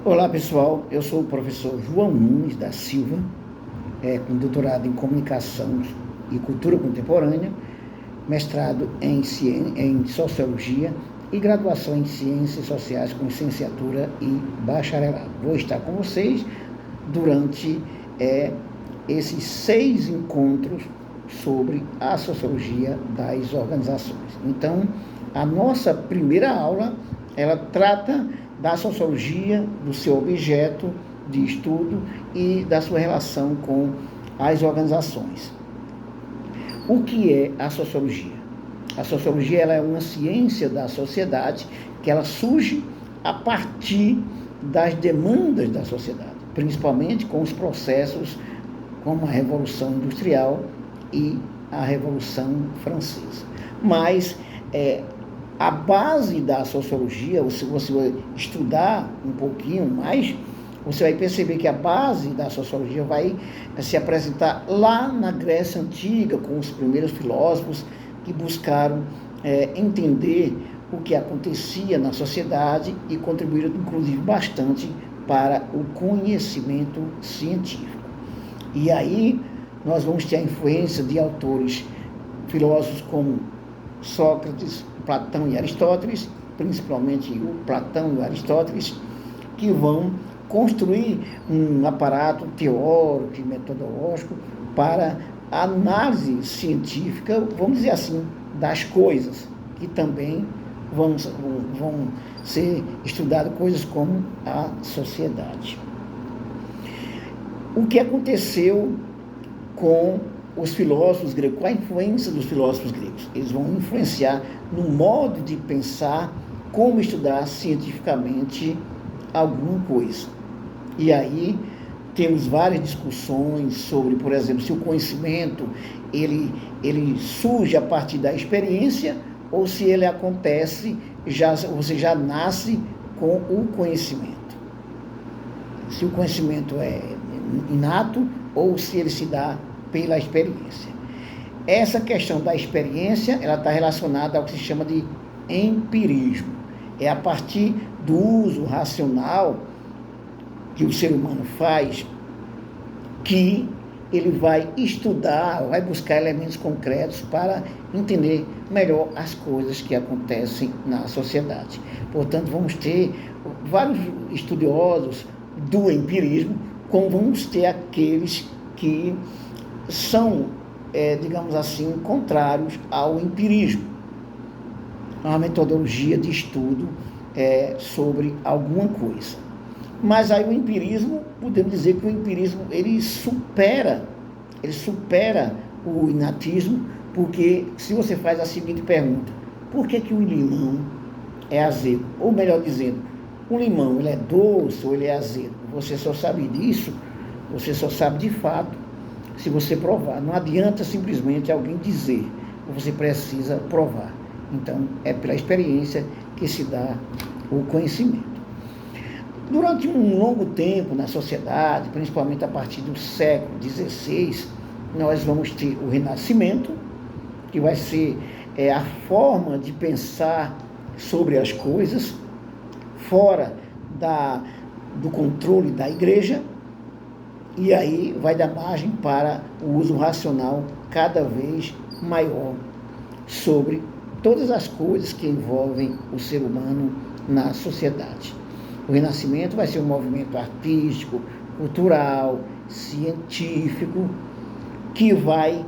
Olá pessoal, eu sou o professor João Nunes da Silva, com doutorado em Comunicação e Cultura Contemporânea, mestrado em Sociologia e graduação em Ciências Sociais com licenciatura e bacharelado. Vou estar com vocês durante esses 6 encontros sobre a sociologia das organizações. Então, a nossa primeira aula, ela trata da sociologia, do seu objeto de estudo e da sua relação com as organizações. O que é a sociologia? A sociologia ela é uma ciência da sociedade que ela surge a partir das demandas da sociedade, principalmente com os processos como a Revolução Industrial e a Revolução Francesa. Mas a base da sociologia, se você estudar um pouquinho mais, você vai perceber que a base da sociologia vai se apresentar lá na Grécia Antiga, com os primeiros filósofos que buscaram entender o que acontecia na sociedade e contribuíram, inclusive, bastante para o conhecimento científico. E aí nós vamos ter a influência de autores, filósofos como Sócrates, Platão e Aristóteles, principalmente o Platão e o Aristóteles, que vão construir um aparato teórico e metodológico para a análise científica, vamos dizer assim, das coisas, que também vão ser estudadas coisas como a sociedade. O que aconteceu com os filósofos gregos, qual a influência dos filósofos gregos? Eles vão influenciar no modo de pensar como estudar cientificamente alguma coisa. E aí temos várias discussões sobre, por exemplo, se o conhecimento ele surge a partir da experiência ou se ele acontece, você já nasce com o conhecimento. Se o conhecimento é inato ou se ele se dá pela experiência. Essa questão da experiência, ela está relacionada ao que se chama de empirismo. É a partir do uso racional que o ser humano faz que ele vai estudar, vai buscar elementos concretos para entender melhor as coisas que acontecem na sociedade. Portanto, vamos ter vários estudiosos do empirismo, como vamos ter aqueles que são, digamos assim, contrários ao empirismo, uma metodologia de estudo sobre alguma coisa. Mas aí o empirismo, podemos dizer que o empirismo ele supera o inatismo, porque se você faz a seguinte pergunta: por que o limão é azedo? Ou melhor dizendo, o limão ele é doce ou ele é azedo? Você só sabe disso, você só sabe de fato se você provar. Não adianta simplesmente alguém dizer, você precisa provar. Então, é pela experiência que se dá o conhecimento. Durante um longo tempo na sociedade, principalmente a partir do século XVI, nós vamos ter o Renascimento, que vai ser a forma de pensar sobre as coisas, fora do controle da igreja, e aí vai dar margem para o uso racional cada vez maior sobre todas as coisas que envolvem o ser humano na sociedade. O Renascimento vai ser um movimento artístico, cultural, científico, que vai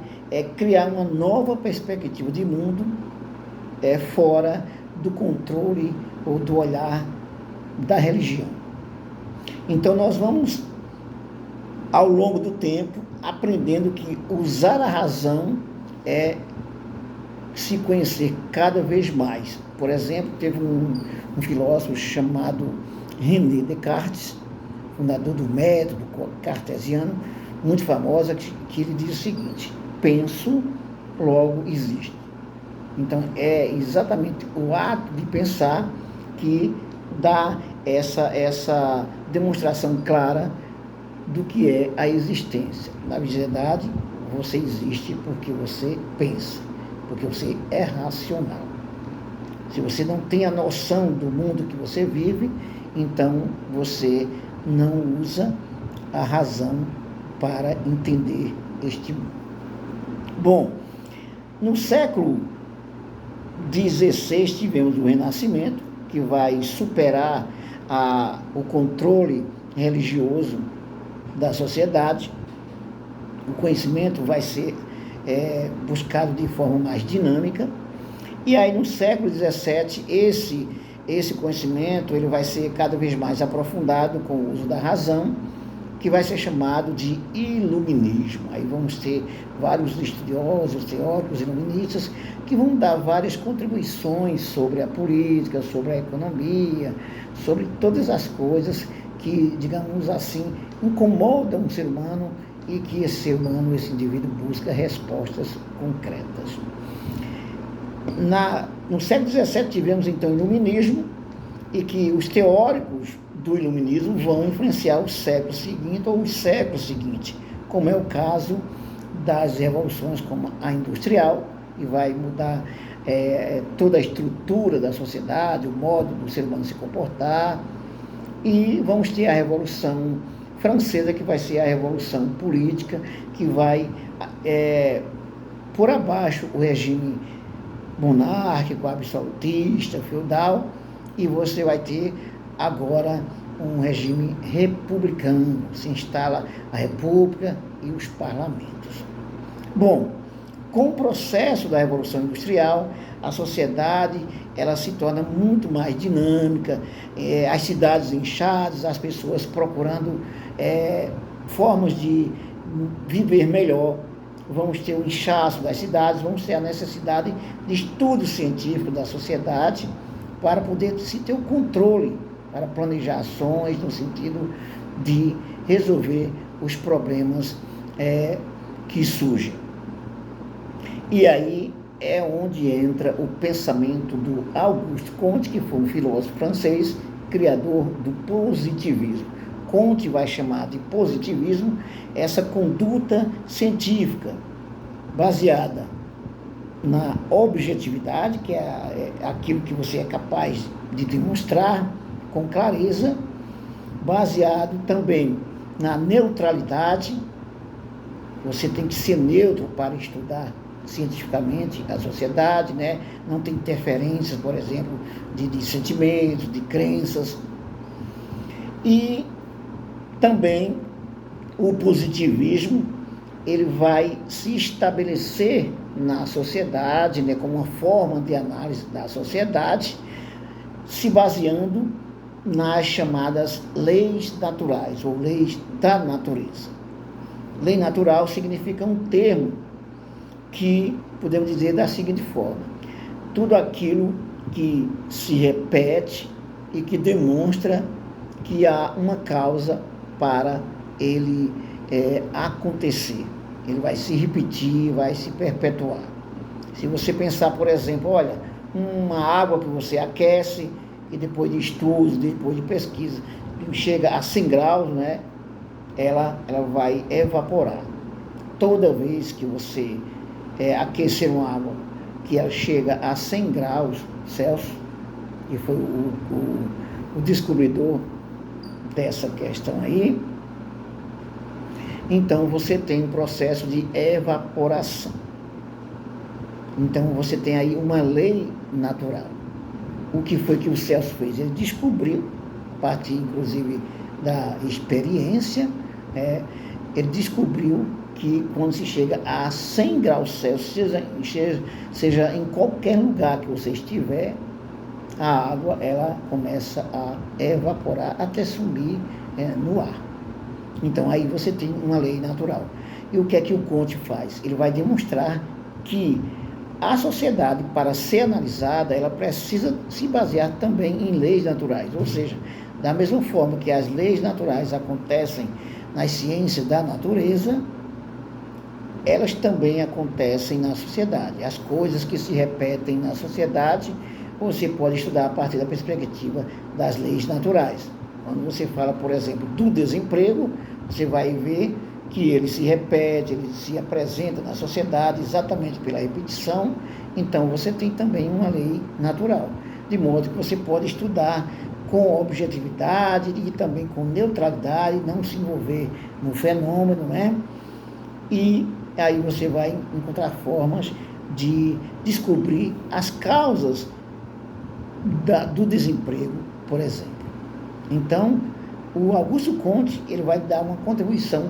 criar uma nova perspectiva de mundo fora do controle ou do olhar da religião. Então nós vamos, ao longo do tempo, aprendendo que usar a razão é se conhecer cada vez mais. Por exemplo, teve um filósofo chamado René Descartes, fundador do método cartesiano, muito famosa, que ele diz o seguinte: penso, logo existo. Então, é exatamente o ato de pensar que dá essa demonstração clara do que é a existência. Na verdade, você existe porque você pensa, porque você é racional. Se você não tem a noção do mundo que você vive, então você não usa a razão para entender este mundo. Bom, no século XVI tivemos o Renascimento, que vai superar o controle religioso da sociedade. O conhecimento vai ser buscado de forma mais dinâmica. E aí, no século XVII, esse conhecimento ele vai ser cada vez mais aprofundado com o uso da razão, que vai ser chamado de iluminismo. Aí vamos ter vários estudiosos, teóricos iluministas, que vão dar várias contribuições sobre a política, sobre a economia, sobre todas as coisas que, digamos assim, incomodam o ser humano e que esse ser humano, esse indivíduo, busca respostas concretas. No século XVII tivemos, então, o iluminismo, e que os teóricos do iluminismo vão influenciar o século seguinte ou os séculos seguintes, como é o caso das revoluções como a industrial, que vai mudar toda a estrutura da sociedade, o modo do ser humano se comportar, e vamos ter a Revolução Francesa, que vai ser a revolução política, que vai por abaixo o regime monárquico, absolutista, feudal, e você vai ter agora um regime republicano, se instala a república e os parlamentos. Bom, com o processo da Revolução Industrial, a sociedade ela se torna muito mais dinâmica, as cidades inchadas, as pessoas procurando formas de viver melhor. Vamos ter o inchaço das cidades, vamos ter a necessidade de estudo científico da sociedade para poder se ter o controle, para planejar ações no sentido de resolver os problemas que surgem. E aí é onde entra o pensamento do Auguste Comte, que foi um filósofo francês, criador do positivismo. Comte vai chamar de positivismo essa conduta científica baseada na objetividade, que é aquilo que você é capaz de demonstrar com clareza, baseado também na neutralidade. Você tem que ser neutro para estudar cientificamente a sociedade, né? Não tem interferências, por exemplo, de sentimentos, de crenças. E também o positivismo, ele vai se estabelecer na sociedade, né, como uma forma de análise da sociedade, se baseando nas chamadas leis naturais, ou leis da natureza. Lei natural significa um termo que podemos dizer da seguinte forma: tudo aquilo que se repete e que demonstra que há uma causa para ele acontecer. Ele vai se repetir, vai se perpetuar. Se você pensar, por exemplo, olha, uma água que você aquece e depois de estudos, depois de pesquisa, chega a 100 graus, né, ela vai evaporar. Toda vez que você aquecer uma água que ela chega a 100 graus Celsius, que foi o descobridor dessa questão aí, então você tem um processo de evaporação. Então você tem aí uma lei natural. O que foi que o Celso fez? Ele descobriu, a partir inclusive da experiência, ele descobriu que quando se chega a 100 graus Celsius, seja em qualquer lugar que você estiver, a água ela começa a evaporar até sumir no ar. Então aí você tem uma lei natural. E o que é que o Comte faz? Ele vai demonstrar que a sociedade, para ser analisada, ela precisa se basear também em leis naturais. Ou seja, da mesma forma que as leis naturais acontecem nas ciências da natureza, elas também acontecem na sociedade. As coisas que se repetem na sociedade, você pode estudar a partir da perspectiva das leis naturais. Quando você fala, por exemplo, do desemprego, você vai ver que ele se repete, ele se apresenta na sociedade exatamente pela repetição. Então, você tem também uma lei natural, de modo que você pode estudar com objetividade e também com neutralidade, não se envolver no fenômeno, né? E aí você vai encontrar formas de descobrir as causas do desemprego, por exemplo. Então, o Augusto Comte, ele vai dar uma contribuição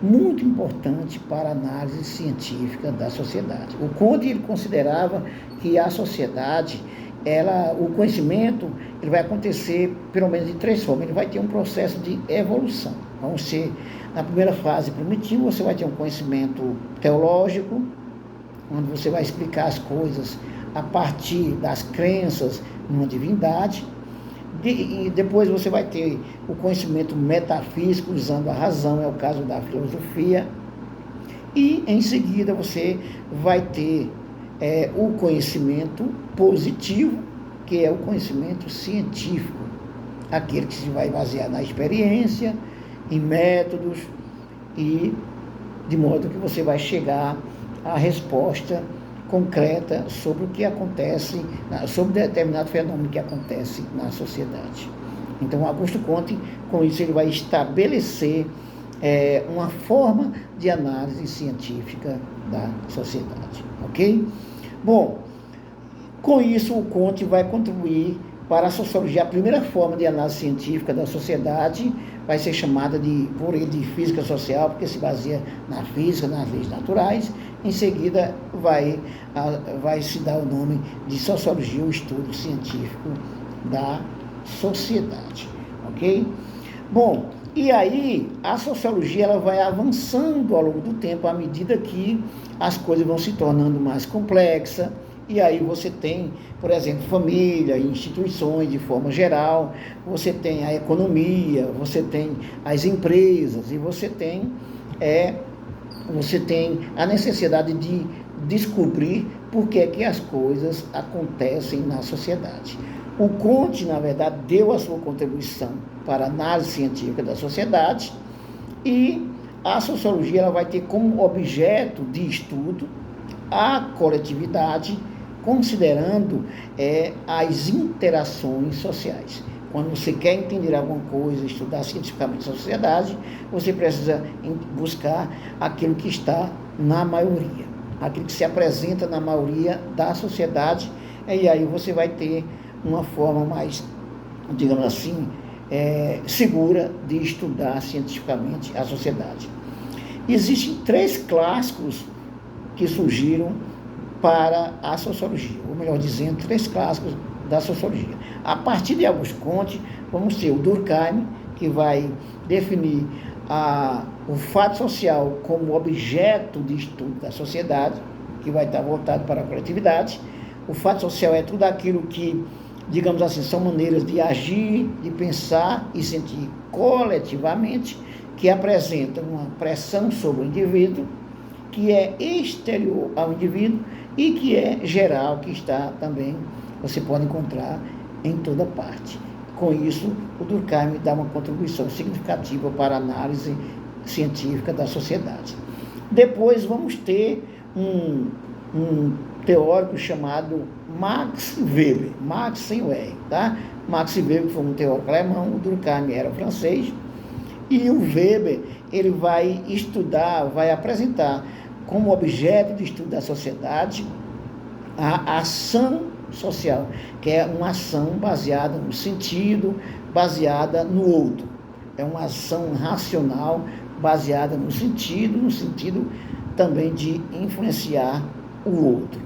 muito importante para a análise científica da sociedade. O Comte, ele considerava que a sociedade, o conhecimento, ele vai acontecer pelo menos de três formas. Ele vai ter um processo de evolução. Vamos ser, na primeira fase primitiva, você vai ter um conhecimento teológico, onde você vai explicar as coisas a partir das crenças numa divindade. E depois você vai ter o conhecimento metafísico, usando a razão, é o caso da filosofia. E, em seguida, você vai ter o conhecimento positivo, que é o conhecimento científico, aquele que se vai basear na experiência, em métodos, e de modo que você vai chegar à resposta concreta sobre o que acontece, sobre determinado fenômeno que acontece na sociedade. Então, Augusto Comte, com isso, ele vai estabelecer uma forma de análise científica da sociedade, ok? Bom, com isso, o Comte vai contribuir para a sociologia. A primeira forma de análise científica da sociedade vai ser chamada por ele de física social, porque se baseia na física, nas leis naturais. Em seguida, vai se dar o nome de sociologia, o estudo científico da sociedade, ok? Bom, e aí a sociologia ela vai avançando ao longo do tempo, à medida que as coisas vão se tornando mais complexas. E aí você tem, por exemplo, família, instituições de forma geral, você tem a economia, você tem as empresas, e você tem a necessidade de descobrir por que é que as coisas acontecem na sociedade. O Comte, na verdade, deu a sua contribuição para a análise científica da sociedade, e a sociologia ela vai ter como objeto de estudo a coletividade, considerando as interações sociais. Quando você quer entender alguma coisa, estudar cientificamente a sociedade, você precisa buscar aquilo que está na maioria, aquilo que se apresenta na maioria da sociedade, e aí você vai ter uma forma mais, digamos assim, segura de estudar cientificamente a sociedade. Existem três clássicos que surgiram para a sociologia, ou melhor dizendo, três clássicos da sociologia. A partir de Augusto Comte, vamos ter o Durkheim, que vai definir o fato social como objeto de estudo da sociedade, que vai estar voltado para a coletividade. O fato social é tudo aquilo que, digamos assim, são maneiras de agir, de pensar e sentir coletivamente, que apresentam uma pressão sobre o indivíduo, que é exterior ao indivíduo e que é geral, que está também, você pode encontrar em toda parte. Com isso, o Durkheim dá uma contribuição significativa para a análise científica da sociedade. Depois vamos ter um teórico chamado Max Weber, Max sem o R, tá? Max Weber foi um teórico alemão, o Durkheim era francês, e o Weber, ele vai estudar, vai apresentar como objeto de estudo da sociedade a ação social, que é uma ação baseada no sentido, baseada no outro. É uma ação racional baseada no sentido também de influenciar o outro.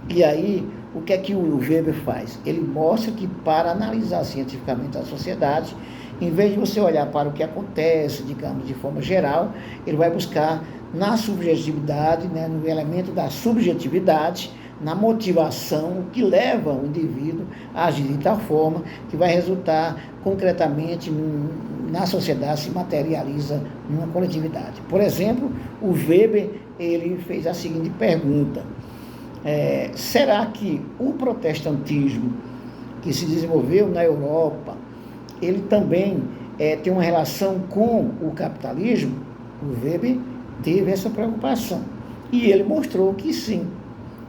E aí, o que é que o Weber faz? Ele mostra que para analisar cientificamente a sociedade, em vez de você olhar para o que acontece, digamos, de forma geral, ele vai buscar na subjetividade, né, no elemento da subjetividade, na motivação, o que leva o indivíduo a agir de tal forma que vai resultar concretamente na sociedade, se materializa numa coletividade. Por exemplo, o Weber, ele fez a seguinte pergunta: será que o protestantismo que se desenvolveu na Europa, ele também tem uma relação com o capitalismo? O Weber teve essa preocupação e ele mostrou que sim.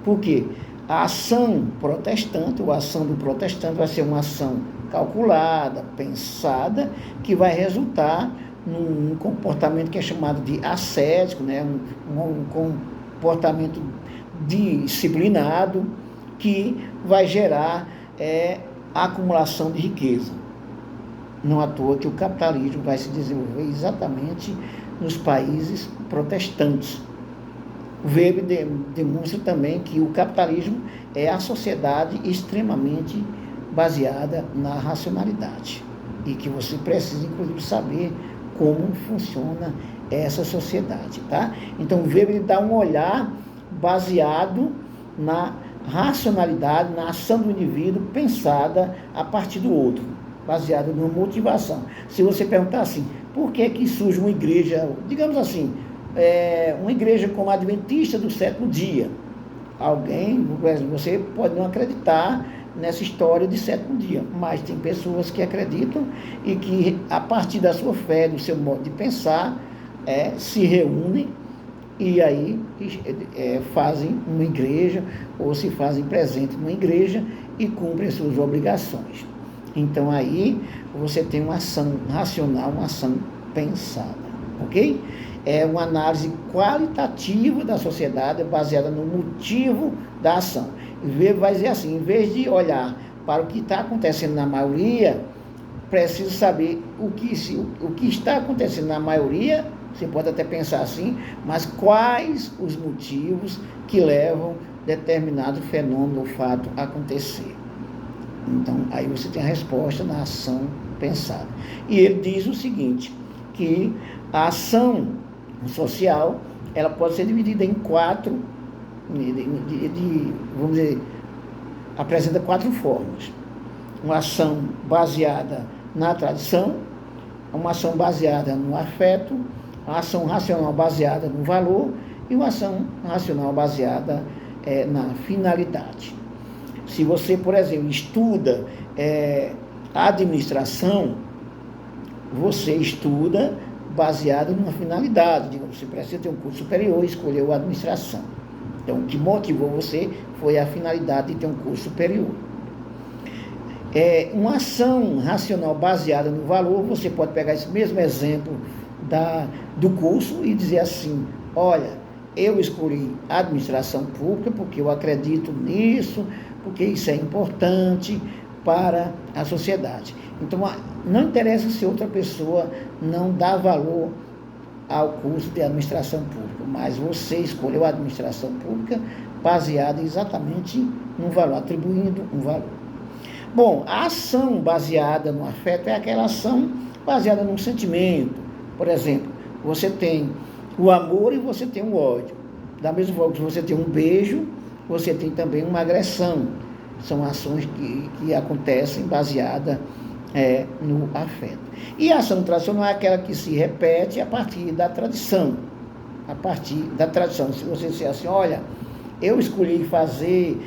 Por quê? A ação protestante, ou a ação do protestante vai ser uma ação calculada, pensada, que vai resultar num comportamento que é chamado de ascético, né? um comportamento disciplinado, que vai gerar a acumulação de riqueza. Não à toa que o capitalismo vai se desenvolver exatamente nos países protestantes. O Weber demonstra também que o capitalismo é a sociedade extremamente baseada na racionalidade e que você precisa, inclusive, saber como funciona essa sociedade, tá? Então, o Weber dá um olhar baseado na racionalidade, na ação do indivíduo pensada a partir do outro, baseada numa motivação. Se você perguntar assim, por que surge uma igreja, digamos assim, uma igreja como a Adventista do Sétimo Dia? Você pode não acreditar nessa história de sétimo dia, mas tem pessoas que acreditam e que, a partir da sua fé, do seu modo de pensar, se reúnem e aí fazem uma igreja ou se fazem presente numa igreja e cumprem suas obrigações. Então aí você tem uma ação racional, uma ação pensada, ok? É uma análise qualitativa da sociedade baseada no motivo da ação. Vai dizer assim, em vez de olhar para o que está acontecendo na maioria, preciso saber o que está acontecendo na maioria. Você pode até pensar assim, mas quais os motivos que levam determinado fenômeno ou fato a acontecer? Então, aí você tem a resposta na ação pensada. E ele diz o seguinte, que a ação social, ela pode ser dividida em quatro, vamos dizer, apresenta quatro formas. Uma ação baseada na tradição, uma ação baseada no afeto, uma ação racional baseada no valor e uma ação racional baseada na finalidade. Se você, por exemplo, estuda administração, você estuda baseado numa finalidade. Digamos, você precisa ter um curso superior e escolheu a administração. Então, o que motivou você foi a finalidade de ter um curso superior. Uma ação racional baseada no valor, você pode pegar esse mesmo exemplo do curso e dizer assim, olha, eu escolhi a administração pública porque eu acredito nisso, porque isso é importante para a sociedade. Então, não interessa se outra pessoa não dá valor ao curso de administração pública, mas você escolheu a administração pública baseada exatamente num valor, atribuindo um valor. Bom, a ação baseada no afeto é aquela ação baseada num sentimento. Por exemplo, você tem o amor e você tem o ódio. Da mesma forma que você tem um beijo, você tem também uma agressão. São ações que acontecem baseadas no afeto. E a ação tradicional é aquela que se repete a partir da tradição. A partir da tradição. Se você disser assim, olha, eu escolhi fazer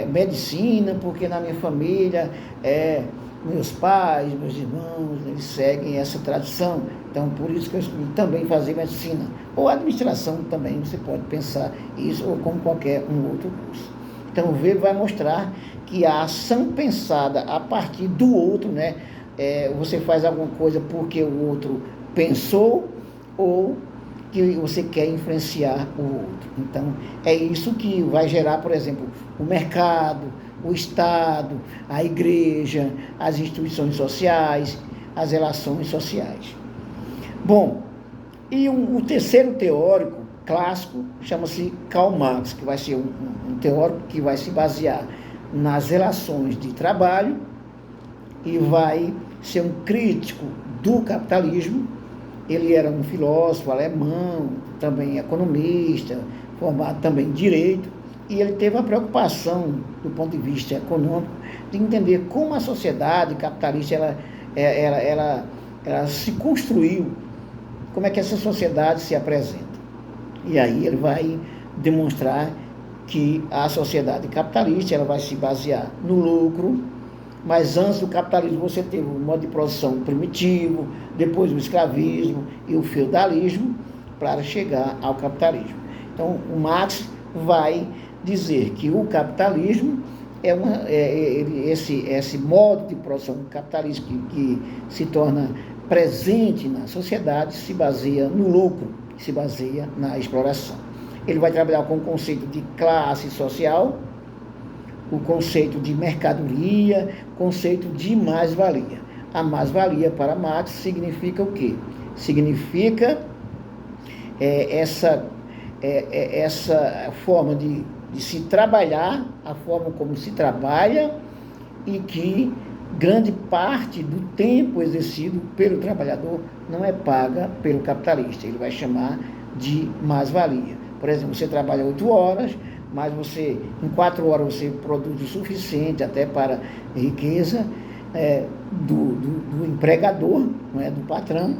medicina porque na minha família, meus pais, meus irmãos, eles seguem essa tradição. Então, por isso que eu escolhi também fazer medicina. Ou administração também, você pode pensar isso, ou como qualquer um outro curso. Então, o Weber vai mostrar que a ação pensada a partir do outro, né? Você faz alguma coisa porque o outro pensou ou que você quer influenciar o outro. Então, é isso que vai gerar, por exemplo, o mercado, o Estado, a igreja, as instituições sociais, as relações sociais. Bom, e o terceiro teórico clássico chama-se Karl Marx, que vai ser um teórico que vai se basear nas relações de trabalho e vai ser um crítico do capitalismo. Ele era um filósofo alemão, também economista, formado também em direito, e ele teve a preocupação, do ponto de vista econômico, de entender como a sociedade capitalista ela se construiu, como é que essa sociedade se apresenta. E aí ele vai demonstrar que a sociedade capitalista ela vai se basear no lucro, mas antes do capitalismo você teve o modo de produção primitivo, depois o escravismo e o feudalismo, para chegar ao capitalismo. Então, o Marx vai dizer que o capitalismo esse modo de produção capitalista que se torna presente na sociedade se baseia no lucro, se baseia na exploração. Ele vai trabalhar com o conceito de classe social, o conceito de mercadoria, conceito de mais-valia. A mais-valia para Marx significa o quê? Significa essa forma de se trabalhar, a forma como se trabalha, e que grande parte do tempo exercido pelo trabalhador não é paga pelo capitalista. Ele vai chamar de mais-valia. Por exemplo, você trabalha 8 horas, mas em 4 horas você produz o suficiente até para riqueza do empregador, não é, do patrão,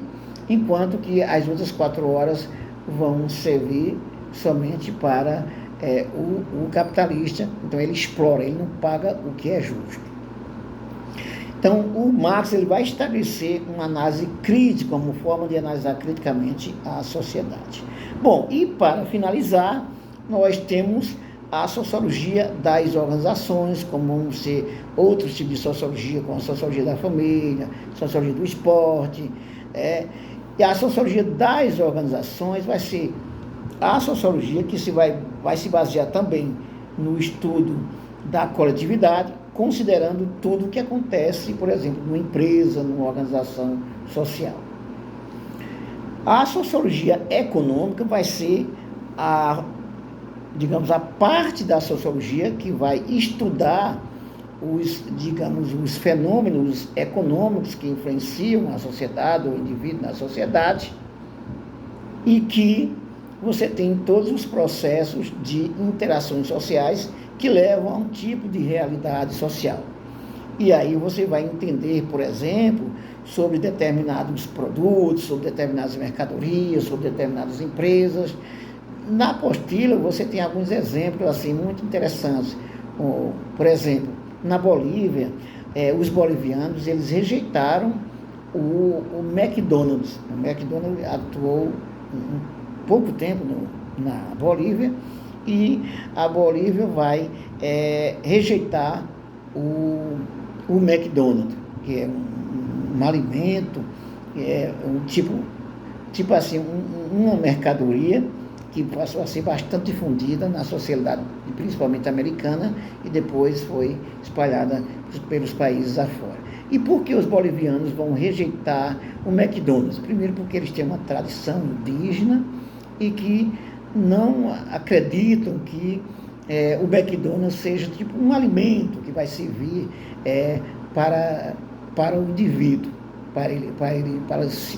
enquanto que as outras 4 horas vão servir somente para o capitalista. Então ele explora, ele não paga o que é justo. Então o Marx ele vai estabelecer uma análise crítica, como forma de analisar criticamente a sociedade. Bom, e para finalizar, nós temos a sociologia das organizações, como vão ser outros tipos de sociologia, como a sociologia da família, sociologia do esporte, e a sociologia das organizações vai ser a sociologia que vai se basear também no estudo da coletividade, considerando tudo o que acontece, por exemplo, numa empresa, numa organização social. A sociologia econômica vai ser a parte da sociologia que vai estudar os fenômenos econômicos que influenciam a sociedade, o indivíduo na sociedade, e que você tem todos os processos de interações sociais que levam a um tipo de realidade social. E aí você vai entender, por exemplo, sobre determinados produtos, sobre determinadas mercadorias, sobre determinadas empresas. Na apostila você tem alguns exemplos assim, muito interessantes. Por exemplo, na Bolívia, os bolivianos eles rejeitaram o McDonald's. O McDonald's atuou pouco tempo na Bolívia, e a Bolívia vai rejeitar o McDonald's, que é um alimento, tipo assim, uma mercadoria que passou a ser bastante difundida na sociedade, principalmente americana, e depois foi espalhada pelos países afora. E por que os bolivianos vão rejeitar o McDonald's? Primeiro, porque eles têm uma tradição indígena e que não acreditam que o McDonald's seja tipo um alimento que vai servir para o indivíduo,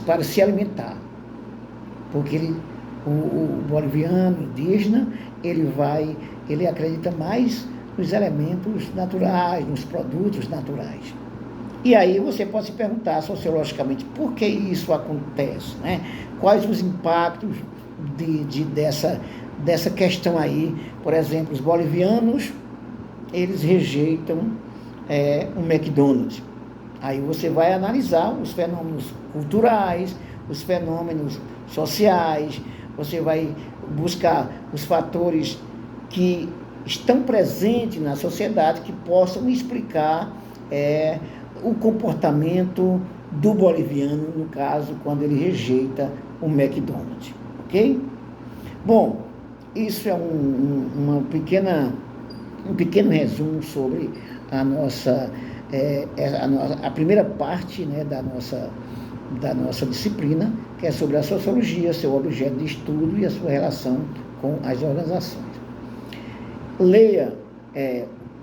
para se alimentar. Porque o boliviano indígena, ele acredita mais nos elementos naturais, nos produtos naturais. E aí você pode se perguntar sociologicamente por que isso acontece, né? Quais os impactos dessa questão aí. Por exemplo, os bolivianos, eles rejeitam o McDonald's. Aí você vai analisar os fenômenos culturais, os fenômenos sociais, você vai buscar os fatores que estão presentes na sociedade que possam explicar o comportamento do boliviano, no caso, quando ele rejeita o McDonald's, ok? Bom, isso é um pequeno resumo sobre a primeira parte, né, da nossa disciplina, que é sobre a sociologia, seu objeto de estudo e a sua relação com as organizações. Leia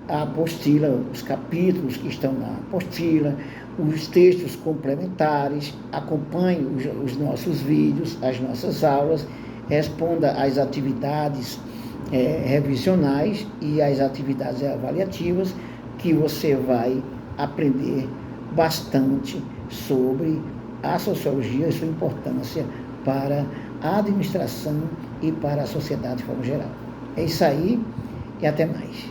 a apostila, os capítulos que estão na apostila, os textos complementares, acompanhe os nossos vídeos, as nossas aulas, responda às atividades revisionais e às atividades avaliativas, que você vai aprender bastante sobre a sociologia e sua importância para a administração e para a sociedade de forma geral. É isso aí e até mais.